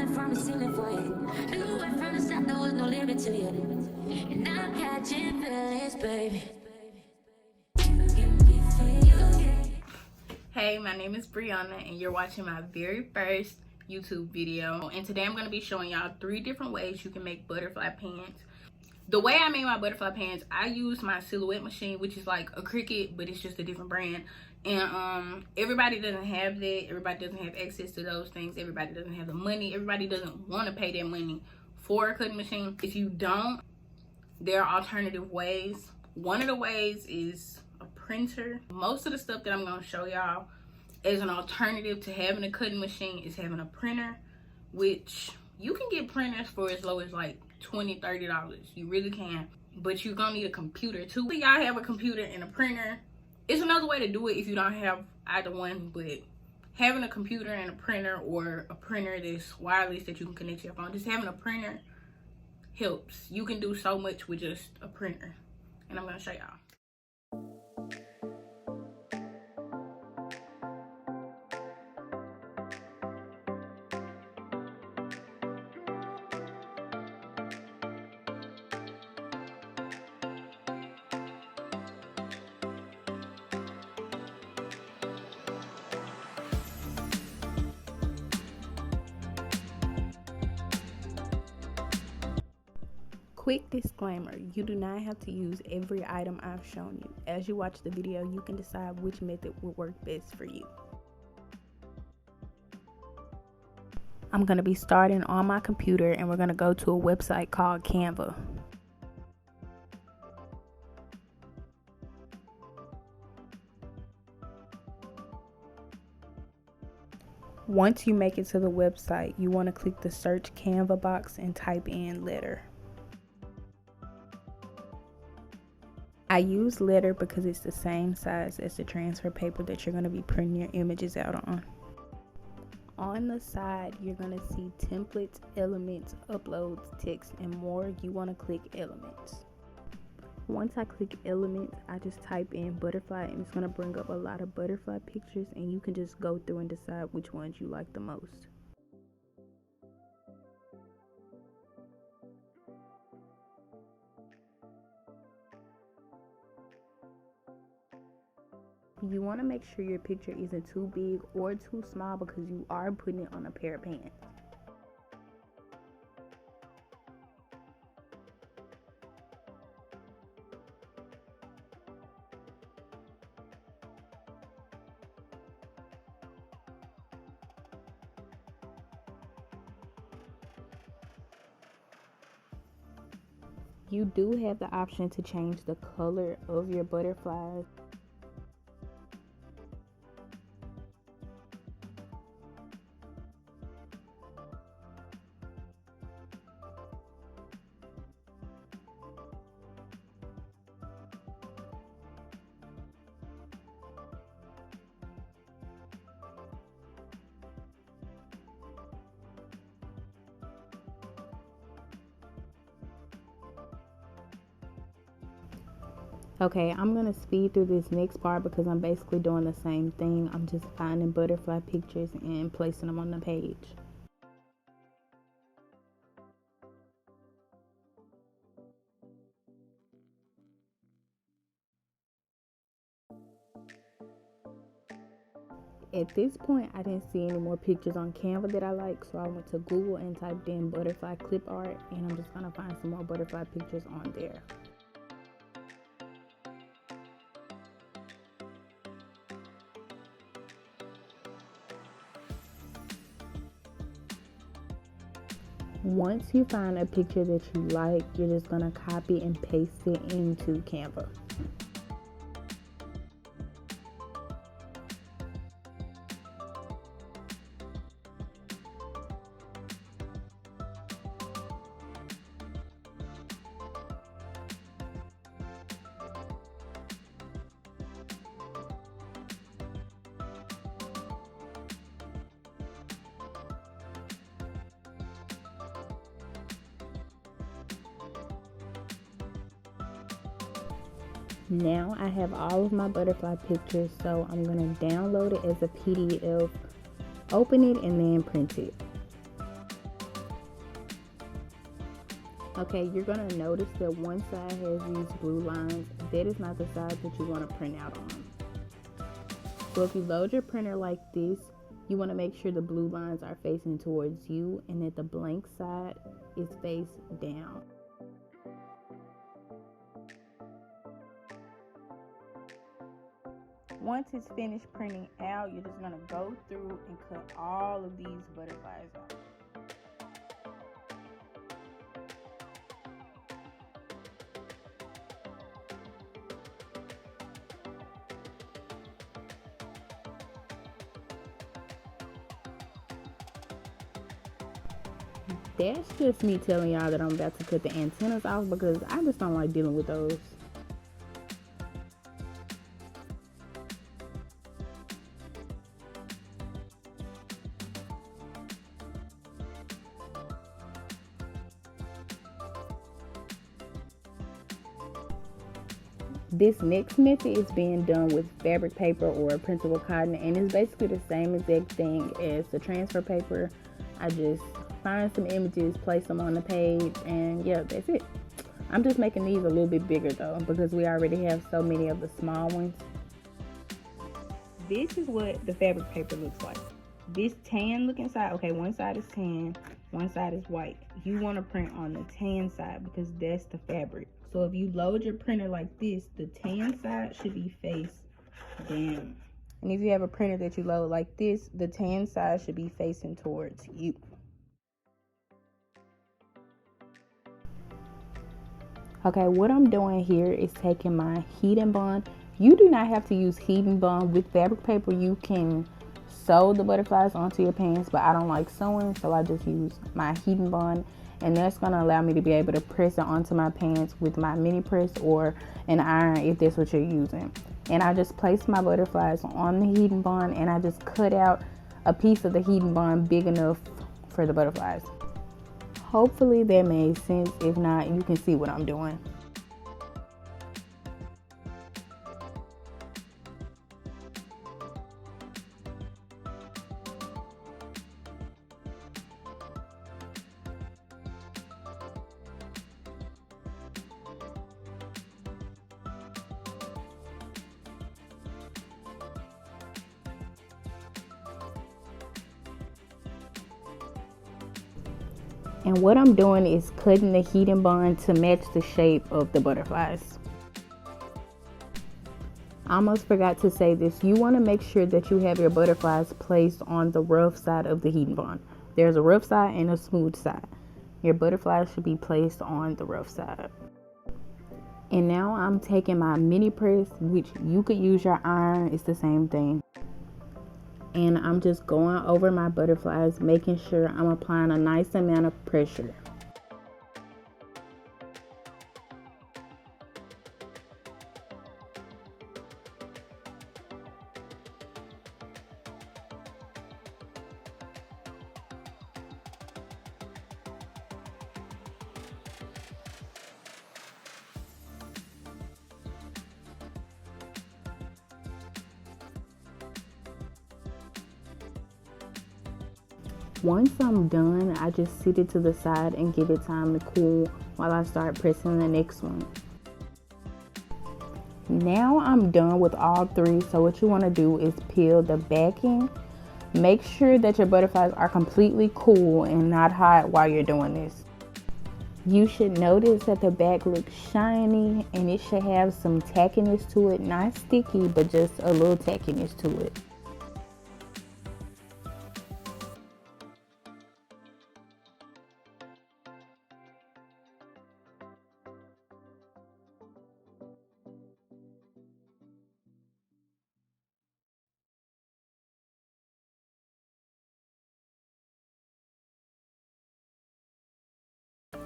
went from the ceiling for you. You went from the start, there was no limit to you. And I'm catching feelings, baby. Hey, my name is Brianna and you're watching my very first YouTube video. And today I'm going to be showing y'all 3 different ways you can make butterfly pants. The way I made my butterfly pants, I used my Silhouette machine, which is like a Cricut, but it's just a different brand. And everybody doesn't have that. Everybody doesn't have access to those things. Everybody doesn't have the money. Everybody doesn't want to pay that money for a cutting machine. If you don't, there are alternative ways. One of the ways is a printer. Most of the stuff that I'm going to show y'all as an alternative to having a cutting machine is having a printer, which you can get printers for as low as like $20-$30. You really can, but you're gonna need a computer too. Y'all have a computer and a printer. It's another way to do it if you don't have either one, but having a computer and a printer, or a printer that's wireless that you can connect to your phone, just having a printer helps. You can do so much with just a printer, and I'm gonna show y'all. Quick disclaimer, you do not have to use every item I've shown you. As you watch the video, you can decide which method will work best for you. I'm going to be starting on my computer and we're going to go to a website called Canva. Once you make it to the website, you want to click the search Canva box and type in letter. I use letter because it's the same size as the transfer paper that you're going to be printing your images out on. On the side, you're going to see templates, elements, uploads, text, and more. You want to click elements. Once I click elements, I just type in butterfly and it's going to bring up a lot of butterfly pictures, and you can just go through and decide which ones you like the most. You want to make sure your picture isn't too big or too small because you are putting it on a pair of pants. You do have the option to change the color of your butterflies. Okay, I'm going to speed through this next part because I'm basically doing the same thing. I'm just finding butterfly pictures and placing them on the page. At this point, I didn't see any more pictures on Canva that I like, so I went to Google and typed in butterfly clip art, and I'm just going to find some more butterfly pictures on there. Once you find a picture that you like, you're just going to copy and paste it into Canva. Now I have all of my butterfly pictures, so I'm going to download it as a PDF, open it, and then print it. Okay, you're going to notice that one side has these blue lines. That is not the side that you want to print out on. So if you load your printer like this, you want to make sure the blue lines are facing towards you and that the blank side is face down. Once it's finished printing out, you're just going to go through and cut all of these butterflies out. That's just me telling y'all that I'm about to cut the antennas off because I just don't like dealing with those. This next method is being done with fabric paper or printable cotton, and it's basically the same exact thing as the transfer paper. I just find some images, place them on the page, and yeah, that's it. I'm just making these a little bit bigger though because we already have so many of the small ones. This is what the fabric paper looks like. This tan looking side, okay, one side is tan, one side is white. You want to print on the tan side because that's the fabric. So if you load your printer like this, the tan side should be face down. And if you have a printer that you load like this, the tan side should be facing towards you. Okay, what I'm doing here is taking my heat and bond. You do not have to use heat and bond with fabric paper. You can sew the butterflies onto your pants, but I don't like sewing, so I just use my heat and bond, and that's going to allow me to be able to press it onto my pants with my mini press or an iron if that's what you're using. And I just place my butterflies on the heat and bond, and I just cut out a piece of the heat and bond big enough for the butterflies. Hopefully that made sense. If not, you can see what I'm doing. And what I'm doing is cutting the heat and bond to match the shape of the butterflies. I almost forgot to say this. You want to make sure that you have your butterflies placed on the rough side of the heat and bond. There's a rough side and a smooth side. Your butterflies should be placed on the rough side. And now I'm taking my mini press, which you could use your iron, it's the same thing. And I'm just going over my butterflies, making sure I'm applying a nice amount of pressure. Once I'm done, I just sit it to the side and give it time to cool while I start pressing the next one. Now I'm done with all three, so what you want to do is peel the backing. Make sure that your butterflies are completely cool and not hot while you're doing this. You should notice that the back looks shiny and it should have some tackiness to it, not sticky, but just a little tackiness to it.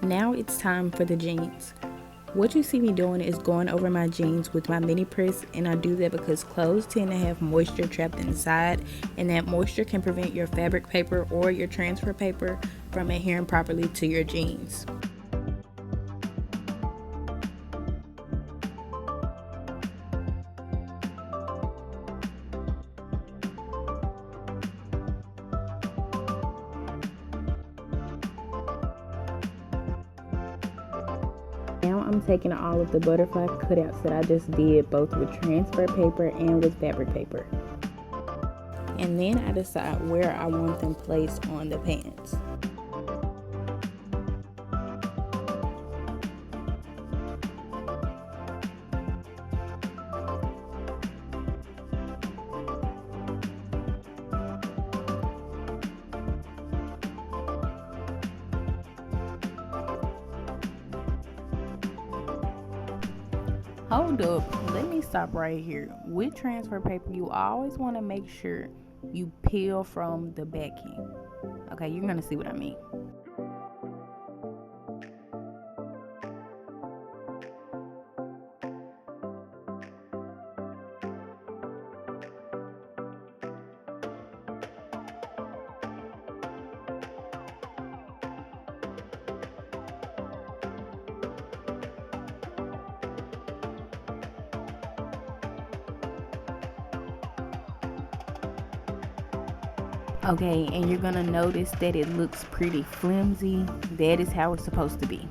Now it's time for the jeans. What you see me doing is going over my jeans with my mini press, and I do that because clothes tend to have moisture trapped inside, and that moisture can prevent your fabric paper or your transfer paper from adhering properly to your jeans. now I'm taking all of the butterfly cutouts that I just did, both with transfer paper and with fabric paper. And then I decide where I want them placed on the pants. Hold up, let me stop right here. With transfer paper, you always want to make sure you peel from the backing. Okay, you're gonna see what I mean. Okay, and you're gonna notice that it looks pretty flimsy. That is how it's supposed to be.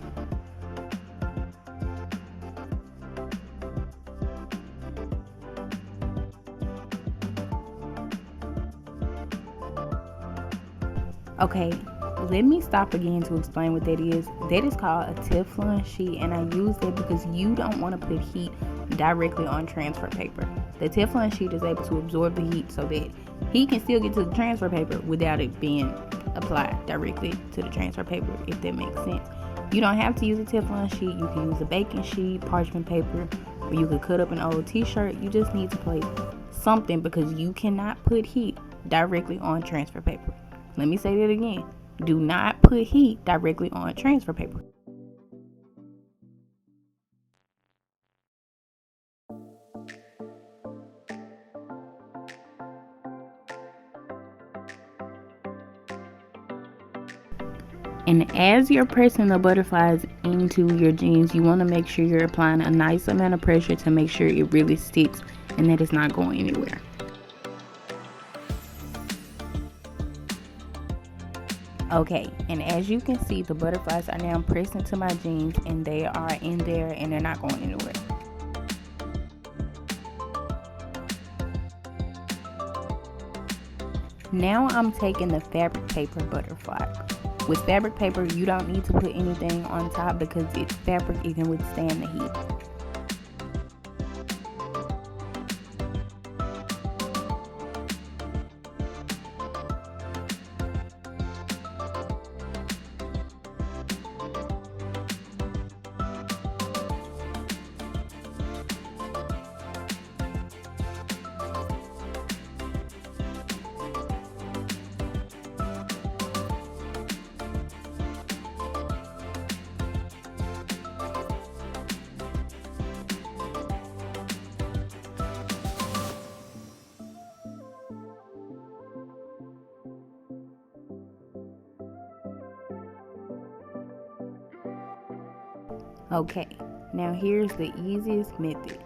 Okay, let me stop again to explain what that is. That is called a Teflon sheet, and I use that because you don't want to put heat directly on transfer paper. The Teflon sheet is able to absorb the heat so that heat can still get to the transfer paper without it being applied directly to the transfer paper, if that makes sense. You don't have to use a Teflon sheet. You can use a baking sheet, parchment paper, or you could cut up an old t-shirt. You just need to place something because you cannot put heat directly on transfer paper. Let me say that again. Do not put heat directly on transfer paper. And as you're pressing the butterflies into your jeans, you want to make sure you're applying a nice amount of pressure to make sure it really sticks and that it's not going anywhere. Okay, and as you can see, the butterflies are now pressed into my jeans and they are in there and they're not going anywhere. Now I'm taking the fabric paper butterfly. With fabric paper, you don't need to put anything on top because it's fabric, it can withstand the heat. Okay, now here's the easiest method,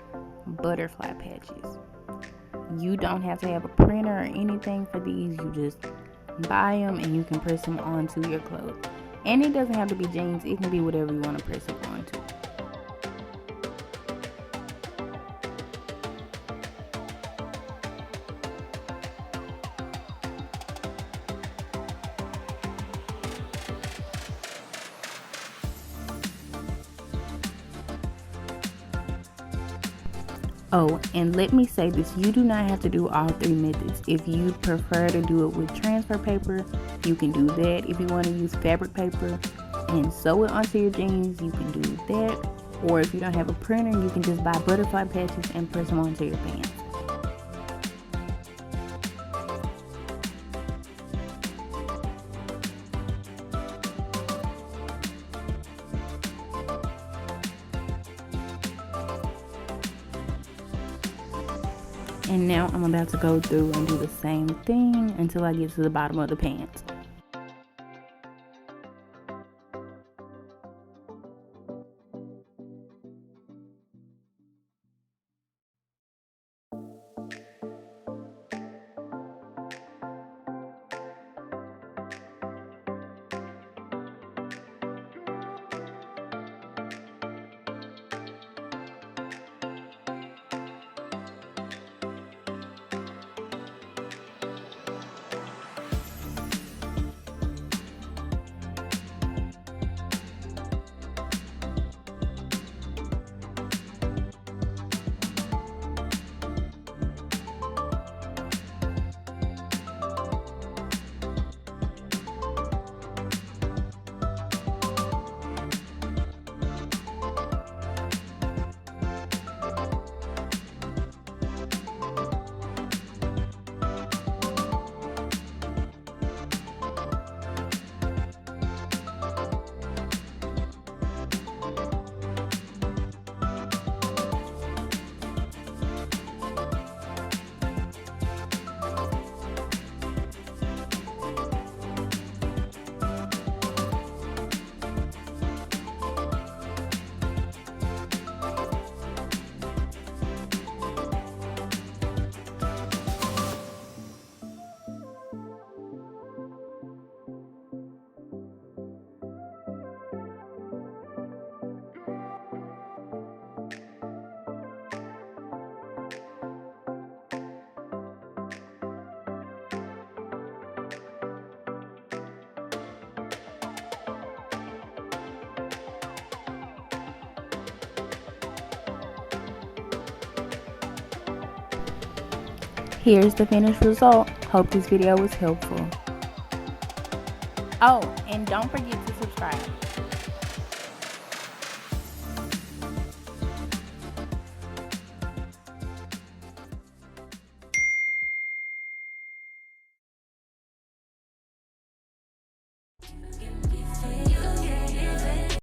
butterfly patches. You don't have to have a printer or anything for these, you just buy them and you can press them onto your clothes. And it doesn't have to be jeans, it can be whatever you want to press it onto. Oh, and let me say this, you do not have to do all three methods. If you prefer to do it with transfer paper, you can do that. If you want to use fabric paper and sew it onto your jeans, you can do that. Or if you don't have a printer, you can just buy butterfly patches and press them onto your pants. And now I'm about to go through and do the same thing until I get to the bottom of the pants. Here's the finished result. Hope this video was helpful. Oh, and don't forget to subscribe.